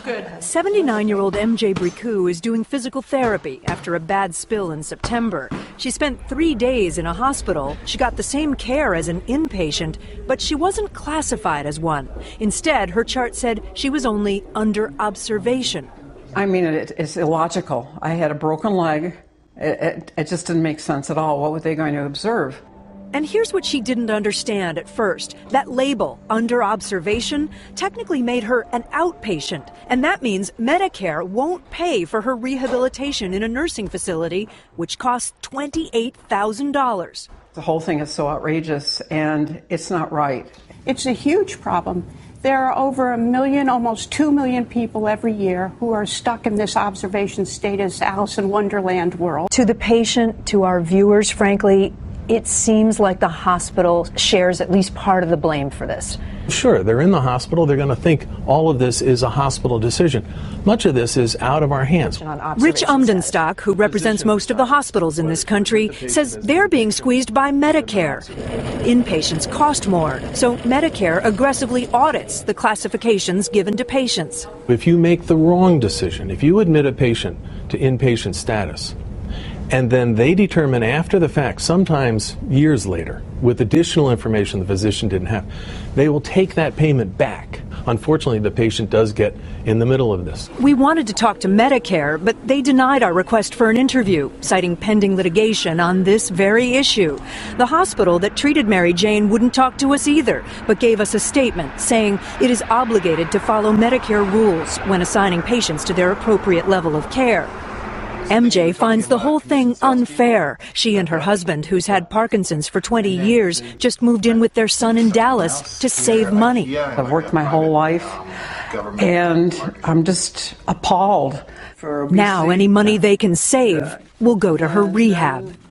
Good. 79-year-old MJ Bricou is doing physical therapy after a bad spill in September. She spent 3 days in a hospital. She got the same care as an inpatient, but she wasn't classified as one. Instead, her chart said she was only under observation. I mean, it's illogical. I had a broken leg. It just didn't make sense at all. What were they going to observe? And here's what she didn't understand at first. That label, under observation, technically made her an outpatient. And that means Medicare won't pay for her rehabilitation in a nursing facility, which costs $28,000. The whole thing is so outrageous, and it's not right. It's a huge problem. There are over 1 million, almost 2 million people every year who are stuck in this observation status, Alice in Wonderland world. To the patient, to our viewers, frankly, it seems like the hospital shares at least part of the blame for this. Sure, they're in the hospital. They're going to think all of this is a hospital decision. Much of this is out of our hands. Rich Umdenstock, who represents most of the hospitals in this country, says they're being squeezed by Medicare. Inpatients cost more, so Medicare aggressively audits the classifications given to patients. If you make the wrong decision, if you admit a patient to inpatient status, and then they determine after the fact, sometimes years later, with additional information the physician didn't have, they will take that payment back. Unfortunately, the patient does get in the middle of this. We wanted to talk to Medicare, but they denied our request for an interview, citing pending litigation on this very issue. The hospital that treated Mary Jane wouldn't talk to us either, but gave us a statement saying it is obligated to follow Medicare rules when assigning patients to their appropriate level of care. MJ finds the whole thing unfair. She and her husband, who's had Parkinson's for 20 years, just moved in with their son in Dallas to save money. I've worked my whole life, and I'm just appalled. Now any money they can save will go to her rehab.